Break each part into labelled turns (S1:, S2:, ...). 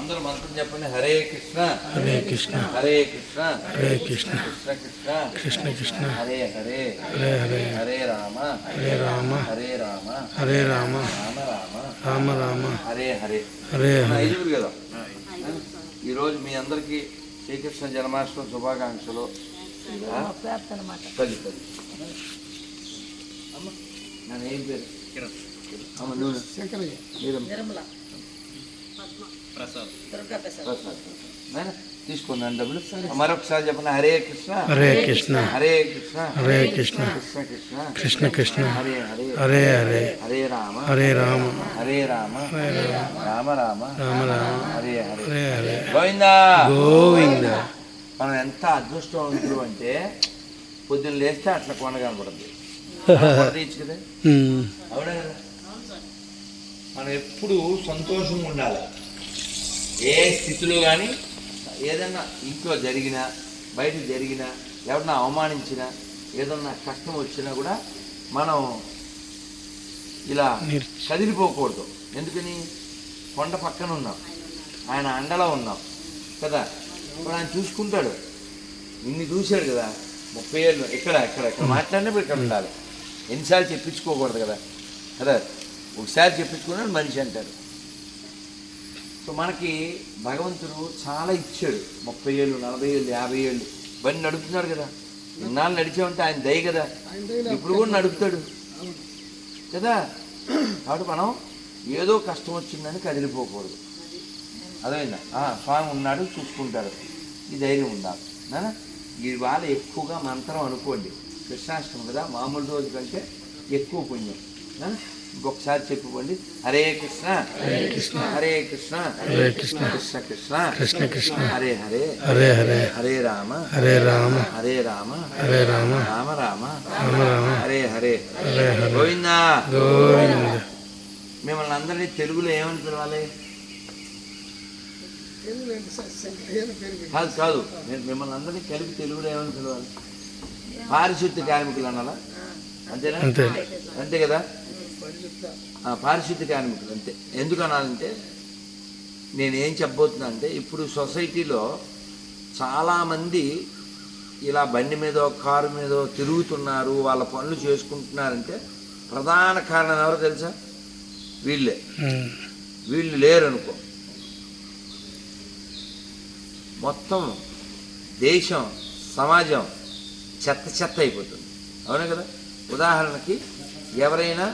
S1: అందరూ మంత్రం చెప్పండి. హరే కృష్ణ
S2: హరే కృష్ణ
S1: హరే కృష్ణ
S2: హరే కృష్ణ
S1: కృష్ణ కృష్ణ
S2: కృష్ణ కృష్ణ
S1: హరే హరే
S2: హరే హరే
S1: హరే రామ
S2: హరే రామ
S1: హరే రామ
S2: హరే రామ
S1: రామ రామ
S2: రామ రామ
S1: హరే హరే.
S2: హరే హరే.
S1: ఐదుగురు కదా. ఈరోజు మీ అందరికీ శ్రీకృష్ణ జన్మాష్టమి శుభాకాంక్షలు. పది పది అమ్మ నన్ను ఏం పేరు అమ్మ నువ్వు ప్రసాద్ తీసుకున్నాను డబ్బులు. మరొకసారి చెప్పండి. హరే కృష్ణ
S2: హరే కృష్ణ
S1: హరే కృష్ణ
S2: హరే కృష్ణ
S1: కృష్ణ కృష్ణ
S2: కృష్ణ కృష్ణ
S1: హరే హరే
S2: హరే హరే
S1: హరే రామ
S2: హరే రామ
S1: హరే రామ రామ రామ
S2: రామ రామ
S1: హరే హరే
S2: హరే హరే
S1: గోవిందా
S2: గోవింద.
S1: మనం ఎంత అదృష్టవంతులు అంటే పొద్దున్న లేస్తే అట్లా కొండ కనపడుతుంది. తీయచ్చు కదా. అవునా కదా. మనం ఎప్పుడు సంతోషంగా ఉండాలి. ఏ స్థితిలో కానీ ఏదన్నా ఇంట్లో జరిగినా బయట జరిగినా ఎవరన్నా అవమానించినా ఏదన్నా కష్టం వచ్చినా కూడా మనం ఇలా కదిలిపోకూడదు. ఎందుకని కొండ పక్కన ఉన్నాం, ఆయన అండలో ఉన్నాం కదా. ఇప్పుడు ఆయన చూసుకుంటాడు. ఇన్ని చూశాడు కదా. 30 ఏళ్ళు ఇక్కడ ఇక్కడ ఇక్కడ మాట్లాడినప్పుడు ఇక్కడ ఉండాలి. ఎన్నిసార్లు చెప్పించుకోకూడదు కదా కదా. ఒకసారి చెప్పించుకున్నాడు మనిషి అంటారు. సో మనకి భగవంతుడు చాలా ఇచ్చాడు. 30 ఏళ్ళు 40 ఏళ్ళు 50 ఏళ్ళు బండి నడుపుతున్నాడు కదా. ఇన్నాళ్ళు నడిచామంటే ఆయన దయ కదా. ఇప్పుడు కూడా నడుపుతాడు కదా. కాబట్టి మనం ఏదో కష్టం వచ్చిందని కదిలిపోకూడదు. అదేనా స్వామి ఉన్నాడు చూసుకుంటాడు. ఈ ధైర్యం ఉండాలి నాన్న. ఇవాళ ఎక్కువగా మంత్రం అనుకోండి. కృష్ణాష్టమి కదా, మామూలు రోజు కంటే ఎక్కువ పుణ్యం. ఇంకొకసారి చెప్పుకోండి. హరే కృష్ణ
S2: హరే కృష్ణ
S1: హరే కృష్ణ
S2: హరే కృష్ణ
S1: కృష్ణ కృష్ణ
S2: కృష్ణ కృష్ణ
S1: హరే హరే
S2: హరే హరే
S1: హరే రామ
S2: హరే రామ
S1: హరే రామ
S2: హరే రామ
S1: రామ రామ
S2: రామ రామ
S1: హరే హరే
S2: హరే హరే
S1: గోవిందా
S2: గోవింద.
S1: మిమ్మల్ని అందరినీ తెలుగులో ఏమని పిలవాలి? కాదు కాదు, నేను మిమ్మల్ని అందరినీ కలిపి తెలుగులో ఏమని పిలవాలి? పారిశుద్ధ్య కార్మికులు అనాలా? అంతేనా?
S2: అంతే.
S1: అంతే కదా. పారిశుద్ధ్య కార్మికులు అంతే. ఎందుకు అనాలంటే నేనేం చెప్పబోతున్నా అంటే ఇప్పుడు సొసైటీలో చాలామంది ఇలా బండి మీదో కారు మీదో తిరుగుతున్నారు, వాళ్ళ పనులు చేసుకుంటున్నారంటే ప్రధాన కారణం ఎవరో తెలుసా? వీళ్ళే. వీళ్ళు లేరు అనుకో మొత్తం దేశం సమాజం చెత్త చెత్త అయిపోతుంది. అవునా కదా. ఉదాహరణకి ఎవరైనా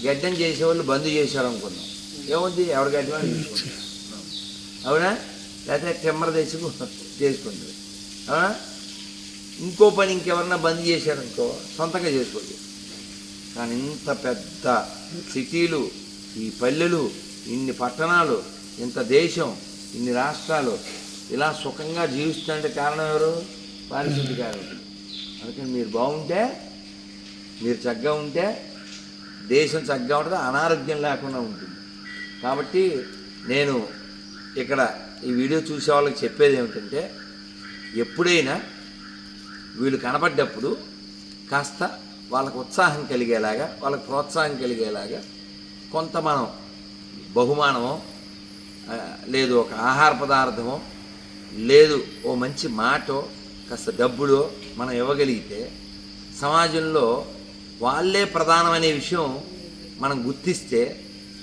S1: గడ్డం చేసేవాళ్ళు బంద్ చేశారు అనుకున్నాం. ఏముంది, ఎవరి గడ్డం తీసుకుంటారు. అవునా. లేకపోతే కెమ్మర చేసుకుంటారు. అవునా. ఇంకో పని ఇంకెవరన్నా బంద్ చేశారనుకో సొంతంగా చేసుకోవచ్చు. కానీ ఇంత పెద్ద సిటీలు, ఈ పల్లెలు, ఇన్ని పట్టణాలు, ఇంత దేశం, ఇన్ని రాష్ట్రాలు ఇలా సుఖంగా జీవిస్తుంటే కారణం ఎవరు? పారిశుద్ధ్య కార్మికులు. అందుకని మీరు బాగుంటే, మీరు చక్కగా ఉంటే దేశం చక్కగా ఉంటుంది, అనారోగ్యం లేకుండా ఉంటుంది. కాబట్టి నేను ఇక్కడ ఈ వీడియో చూసే వాళ్ళకి చెప్పేది ఏమిటంటే ఎప్పుడైనా వీళ్ళు కనపడ్డప్పుడు కాస్త వాళ్ళకు ఉత్సాహం కలిగేలాగా, వాళ్ళకి ప్రోత్సాహం కలిగేలాగా కొంత మనం బహుమానమో, లేదు ఒక ఆహార పదార్థమో, లేదు ఓ మంచి మాటో, కాస్త డబ్బులో మనం ఇవ్వగలిగితే సమాజంలో వాళ్ళే ప్రధానమనే విషయం మనం గుర్తిస్తే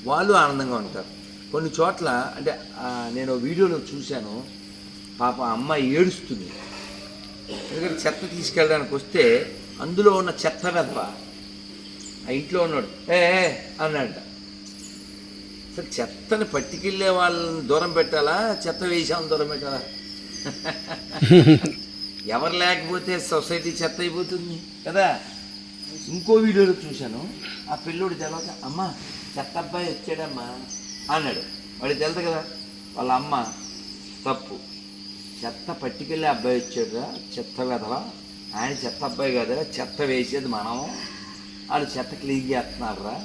S1: వాళ్ళు ఆనందంగా ఉంటారు. కొన్ని చోట్ల అంటే నేను వీడియోలో చూశాను, పాప అమ్మాయి ఏడుస్తుంది. ఎందుకంటే చెత్త తీసుకెళ్ళడానికి వస్తే అందులో ఉన్న చెత్త వెధవ ఆ ఇంట్లో ఉన్నాడు అన్నాడు. అసలు చెత్తని పట్టుకెళ్ళే వాళ్ళని దూరం పెట్టాలా, చెత్త వేసామని దూరం పెట్టాలా? ఎవరు లేకపోతే సొసైటీ చెత్త అయిపోతుంది కదా. ఇంకో వీడియోలో చూశాను, ఆ పిల్లోడు తెలవక అమ్మ చెత్త అబ్బాయి వచ్చాడమ్మా అన్నాడు. వాడికి తెలుసు కదా వాళ్ళ అమ్మ తప్పు. చెత్త పట్టుకెళ్ళే అబ్బాయి వచ్చాడురా, చెత్త వెధవా, ఆయన చెత్త అబ్బాయి కాదురా, చెత్త వేసేది మనము, వాళ్ళు చెత్త క్లీన్ చేస్తున్నారు రా,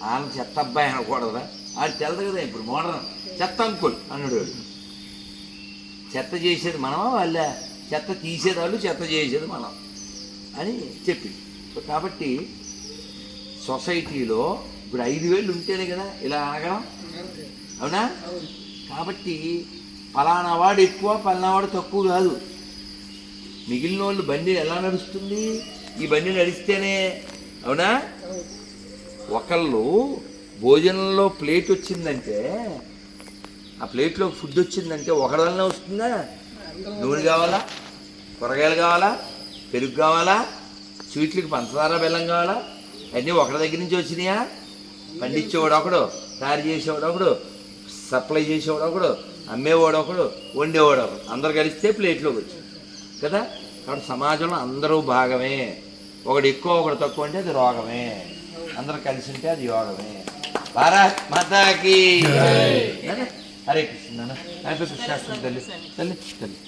S1: ఆయన చెత్త అబ్బాయి అనకూడదురా. వాడు తెలుసు కదా ఇప్పుడు మోడర్న్ చెత్త అంకుల్ అన్నాడు. చెత్త చేసేది మనమా వాళ్ళ, చెత్త తీసేది వాళ్ళు, చెత్త చేసేది మనం అని చెప్పింది. కాబట్టి సొసైటీలో ఇప్పుడు 5,000 ఉంటేనే కదా ఇలా అనగలం. అవునా? కాబట్టి పలానా వాడు ఎక్కువ పలానా వాడు తక్కువ కాదు. మిగిలిన వాళ్ళు బండి ఎలా నడుస్తుంది? ఈ బండి నడిస్తేనే. అవునా? ఒకళ్ళు భోజనంలో ప్లేట్ వచ్చిందంటే, ఆ ప్లేట్లో ఫుడ్ వచ్చిందంటే ఒకరి వల్లనే వస్తుందా? నూనె కావాలా, కూరగాయలు కావాలా, పెరుగు కావాలా, స్వీట్లకి పంచదార బెల్లం కావాలా, అన్నీ ఒకరి దగ్గర నుంచి వచ్చినాయా? పండించేవాడు ఒకడు, తయారు చేసేవాడు ఒకడు, సప్లై చేసేవాడు ఒకడు, అమ్మేవాడు ఒకడు, వండేవాడు ఒకడు, అందరు కలిస్తే ప్లేట్లోకి వచ్చింది కదా. కాబట్టి సమాజంలో అందరూ భాగమే. ఒకడు ఎక్కువ ఒకడు తక్కువ అంటే అది రోగమే, అందరూ కలిసి ఉంటే అది యోగమే. భారత్ మాతాకి హరే కృష్ణ. హరే కృష్ణ తల్లి తల్లి తల్లి.